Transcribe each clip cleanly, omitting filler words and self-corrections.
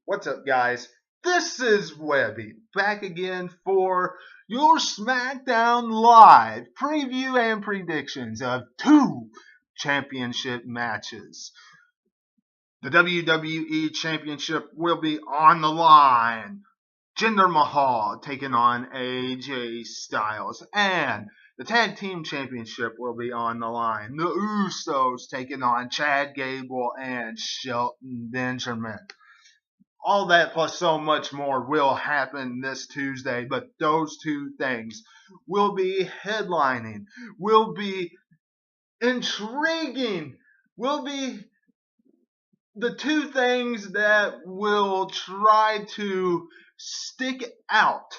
What's up, guys? This is Webby, back again for your SmackDown Live preview and predictions of two championship matches. The WWE Championship will be on the line. Jindar Mahal taking on AJ Styles, and the Tag Team Championship will be on the line. The Usos taking on Chad Gable and Shelton Benjamin. All that plus so much more will happen this Tuesday, but those two things will be headlining, will be intriguing, will be the two things that will try to stick out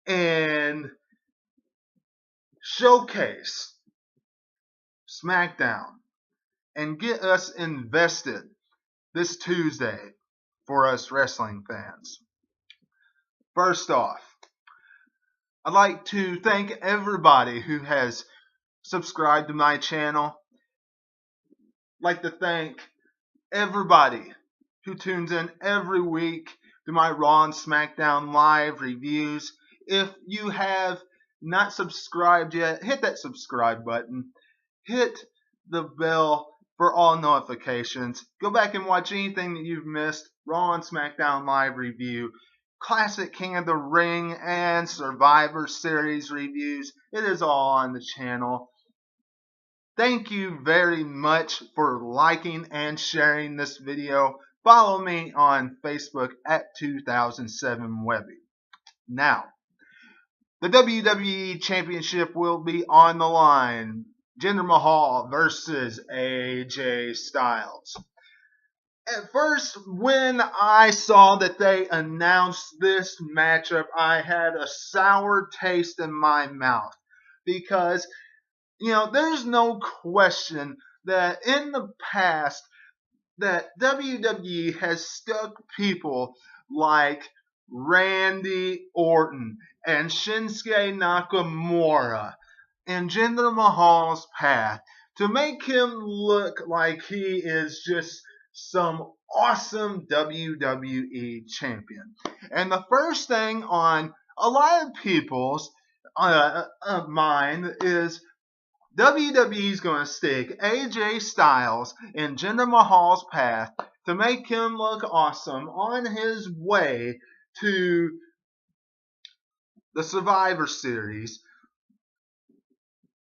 and showcase SmackDown and get us invested this Tuesday for us wrestling fans. First off, I'd like to thank everybody who has subscribed to my channel. I'd like to thank everybody who tunes in every week to my Raw and SmackDown Live reviews. If you have not subscribed yet, hit that subscribe button. Hit the bell for all notifications. Go back and watch anything that you've missed. Raw and SmackDown Live review, Classic King of the Ring, and Survivor Series reviews. It is all on the channel. Thank you very much for liking and sharing this video. Follow me on Facebook at 2007Webby. Now, the WWE Championship will be on the line. Jindar Mahal versus AJ Styles. At first, when I saw that they announced this matchup, I had a sour taste in my mouth. Because, there's no question that in the past, that WWE has stuck people like Randy Orton and Shinsuke Nakamura in Jindar Mahal's path to make him look like he is just some awesome WWE champion. And the first thing on a lot of people's mind is WWE is going to stick AJ Styles in Jindar Mahal's path to make him look awesome on his way to the Survivor Series,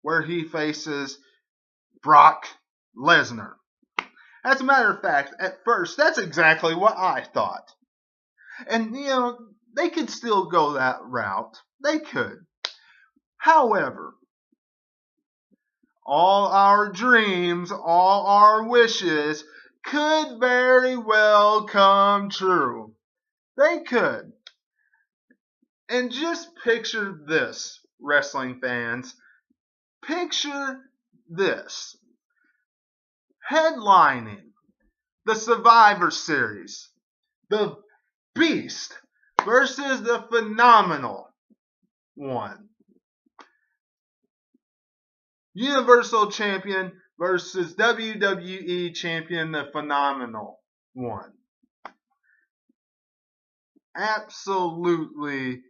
where he faces Brock Lesnar. As a matter of fact, at first, that's exactly what I thought. And, they could still go that route. They could. However, all our dreams, all our wishes could very well come true. They could. And just picture this, wrestling fans. Picture this. Headlining the Survivor Series, the Beast versus the Phenomenal One. Universal Champion versus WWE Champion, the Phenomenal One. Absolutely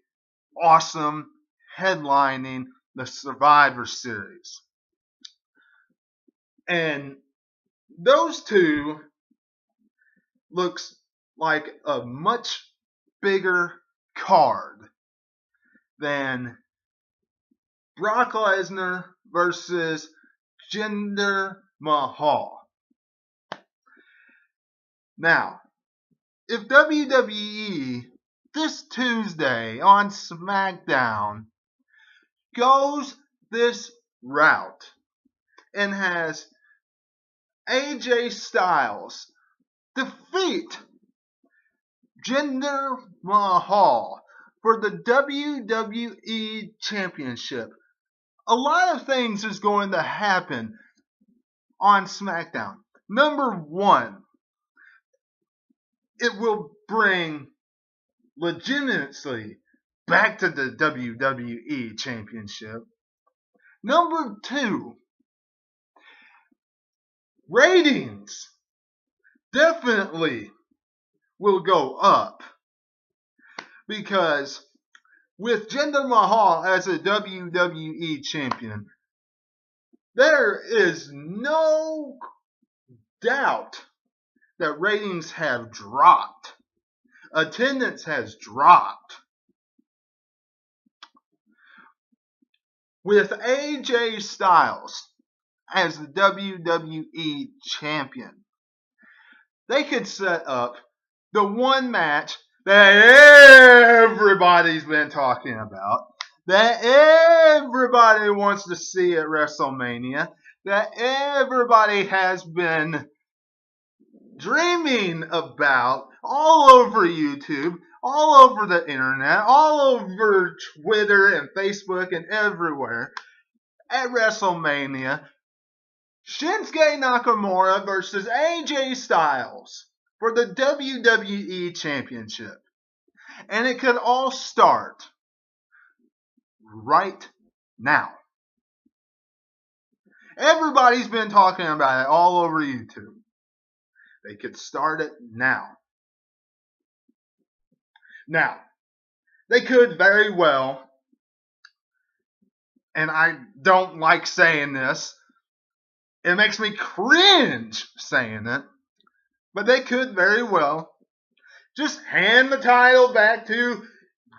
awesome headlining the Survivor Series. And those two looks like a much bigger card than Brock Lesnar versus Jindar Mahal. Now, if WWE this Tuesday on SmackDown goes this route and has AJ Styles defeat Jindar Mahal for the WWE Championship, a lot of things is going to happen on SmackDown. Number one, it will bring legitimacy back to the WWE Championship. Number two, ratings definitely will go up. Because with Jindar Mahal as a WWE champion, there is no doubt that ratings have dropped. Attendance has dropped. With AJ Styles as the WWE champion, they could set up the one match that everybody's been talking about, that everybody wants to see at WrestleMania, that everybody has been dreaming about all over YouTube, all over the internet, all over Twitter and Facebook and everywhere at WrestleMania. Shinsuke Nakamura versus AJ Styles for the WWE Championship. And it could all start right now. Everybody's been talking about it all over YouTube. They could start it now. Now, they could very well, and I don't like saying this, it makes me cringe saying it, but they could very well just hand the title back to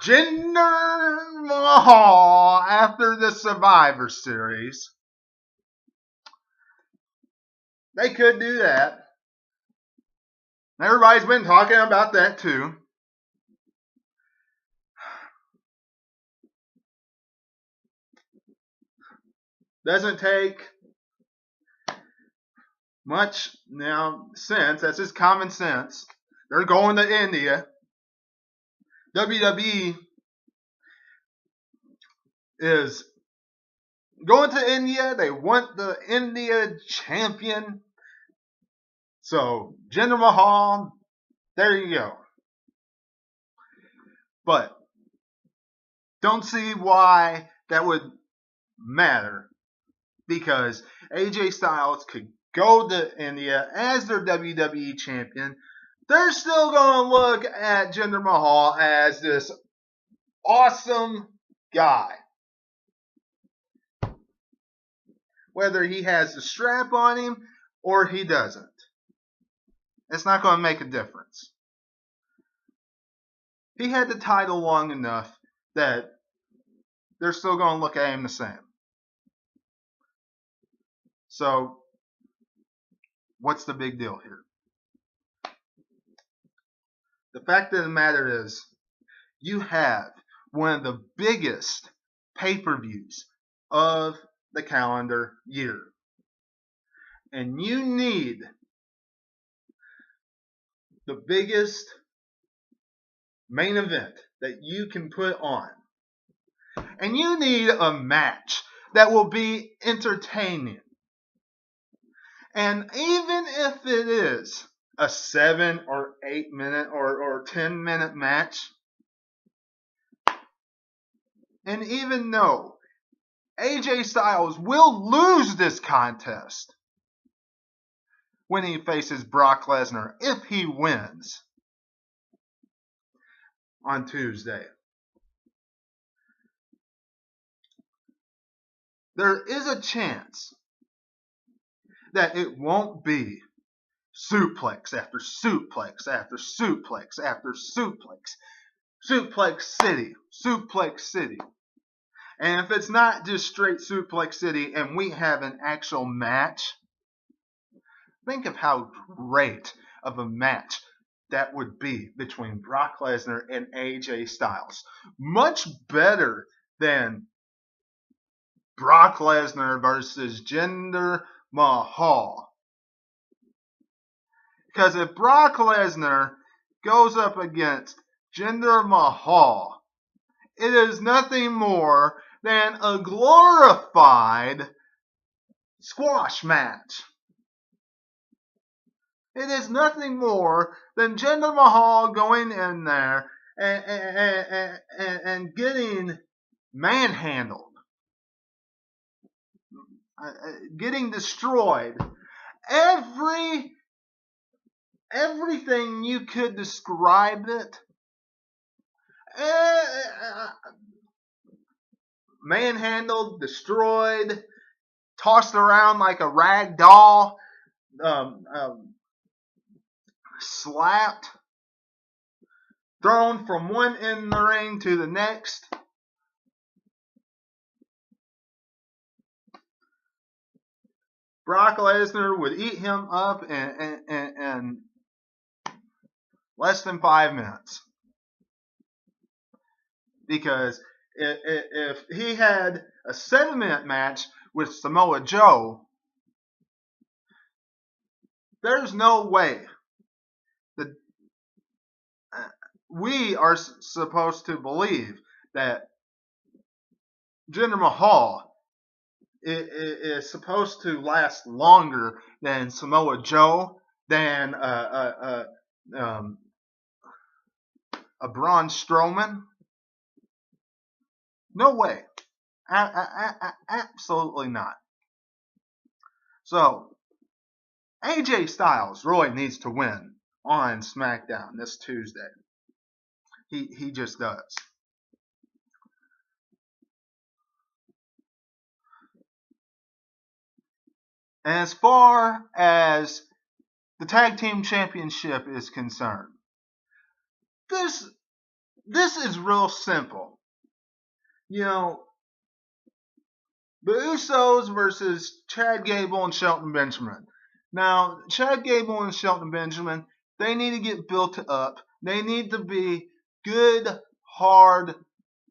Jinder Mahal after the Survivor Series. They could do that. Everybody's been talking about that too. Doesn't take much sense. That's just common sense. They're going to India. WWE is going to India. They want the India champion. So, Jinder Mahal, there you go. But, don't see why that would matter. Because AJ Styles could go to India as their WWE champion. They're still going to look at Jinder Mahal as this awesome guy. Whether he has the strap on him or he doesn't. It's not going to make a difference. He had the title long enough that they're still going to look at him the same. So, what's the big deal here? The fact of the matter is, you have one of the biggest pay-per-views of the calendar year. And you need the biggest main event that you can put on. And you need a match that will be entertaining. And even if it is a 7 or 8 minute or 10 minute match, and even though AJ Styles will lose this contest when he faces Brock Lesnar, if he wins on Tuesday, there is a chance that it won't be suplex after suplex after suplex after suplex. Suplex City. And if it's not just straight Suplex City and we have an actual match, think of how great of a match that would be between Brock Lesnar and AJ Styles. Much better than Brock Lesnar versus Jinder Mahal. Because if Brock Lesnar goes up against Jinder Mahal, it is nothing more than a glorified squash match. It is nothing more than Jinder Mahal going in there and getting manhandled. Getting destroyed every everything you could describe it. Manhandled, destroyed, tossed around like a rag doll, um, um, slapped, thrown from one end of the ring to the next. Brock Lesnar would eat him up in less than 5 minutes. Because if he had a 7-minute match with Samoa Joe, there's no way that we are supposed to believe that Jinder Mahal is supposed to last longer than Samoa Joe, than a Braun Strowman. No way. Absolutely not. So, AJ Styles really needs to win on SmackDown this Tuesday. He just does. And as far as the Tag Team Championship is concerned, this is real simple. You know, the Usos versus Chad Gable and Shelton Benjamin. Now, Chad Gable and Shelton Benjamin, they need to get built up. They need to be good, hard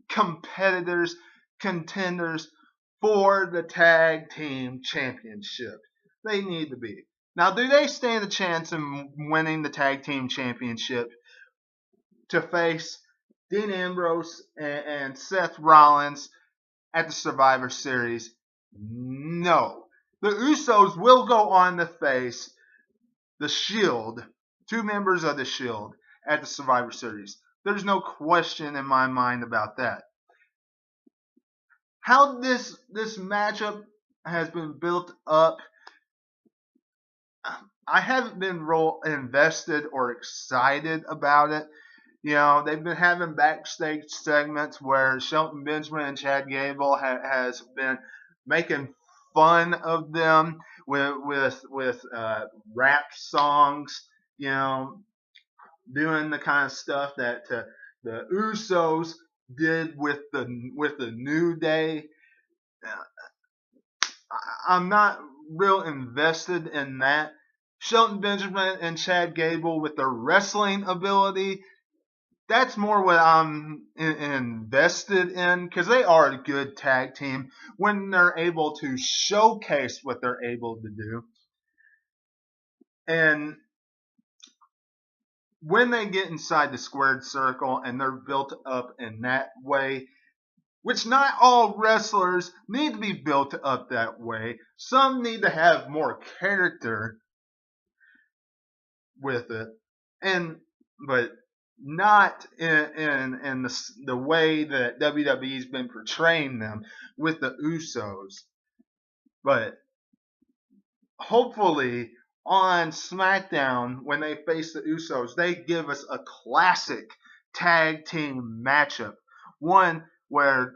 competitors, contenders for the Tag Team Championship. They need to be. Now, do they stand a chance in winning the Tag Team Championship to face Dean Ambrose and Seth Rollins at the Survivor Series? No. The Usos will go on to face the Shield, 2 members of the Shield, at the Survivor Series. There's no question in my mind about that. How this matchup has been built up, I haven't been real invested or excited about it. You know, they've been having backstage segments where Shelton Benjamin and Chad Gable has been making fun of them with rap songs. You know, doing the kind of stuff that the Usos did with the New Day. I'm not real invested in that. Shelton Benjamin and Chad Gable with their wrestling ability, that's more what I'm invested in, because they are a good tag team when they're able to showcase what they're able to do. And when they get inside the squared circle and they're built up in that way, which not all wrestlers need to be built up that way. Some need to have more character with it, but not in the way that WWE's been portraying them with the Usos. But hopefully on SmackDown, when they face the Usos, they give us a classic tag team matchup. One where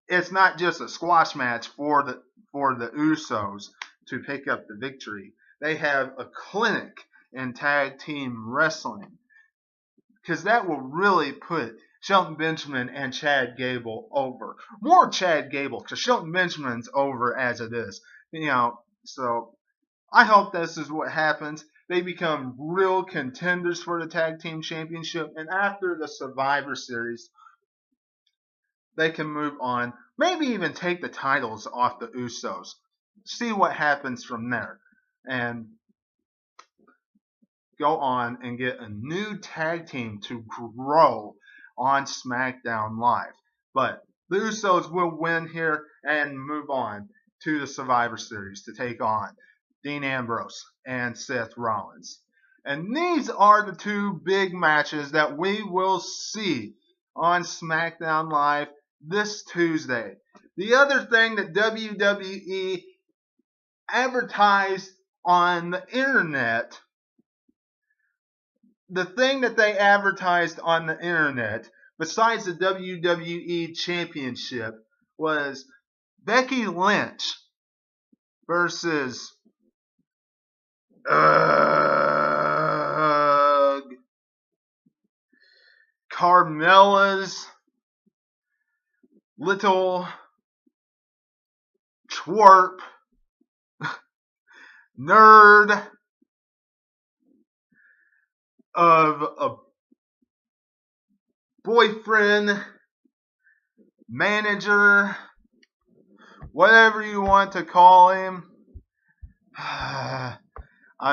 it's not just a squash match for the Usos to pick up the victory. They have a clinic in tag team wrestling, because that will really put Shelton Benjamin and Chad Gable over. More Chad Gable, because Shelton Benjamin's over as it is. You know, so I hope this is what happens. They become real contenders for the Tag Team Championship, and after the Survivor Series, they can move on. Maybe even take the titles off the Usos. See what happens from there. And go on and get a new tag team to grow on SmackDown Live. But the Usos will win here and move on to the Survivor Series to take on Dean Ambrose and Seth Rollins. And these are the 2 big matches that we will see on SmackDown Live this Tuesday. The other thing that WWE advertised on the internet the thing that they advertised on the internet, besides the WWE Championship, was Becky Lynch versus Carmella's little twerp nerd of a boyfriend, manager, whatever you want to call him. I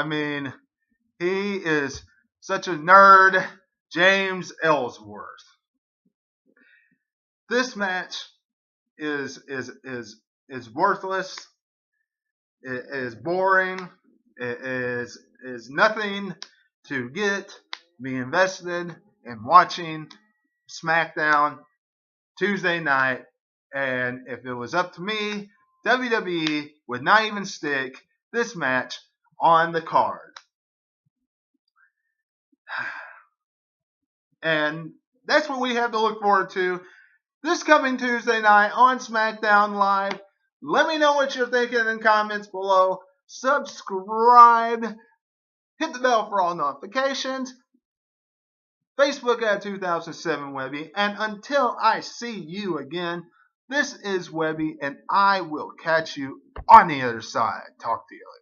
mean, he is such a nerd, James Ellsworth. This match is worthless. It is boring. It is nothing to get me invested in watching SmackDown Tuesday night. And if it was up to me, WWE would not even stick this match on the card. And that's what we have to look forward to this coming Tuesday night on SmackDown Live. Let me know what you're thinking in the comments below. Subscribe. Hit the bell for all notifications. Facebook at 2007 Webby. And until I see you again, this is Webby, and I will catch you on the other side. Talk to you later.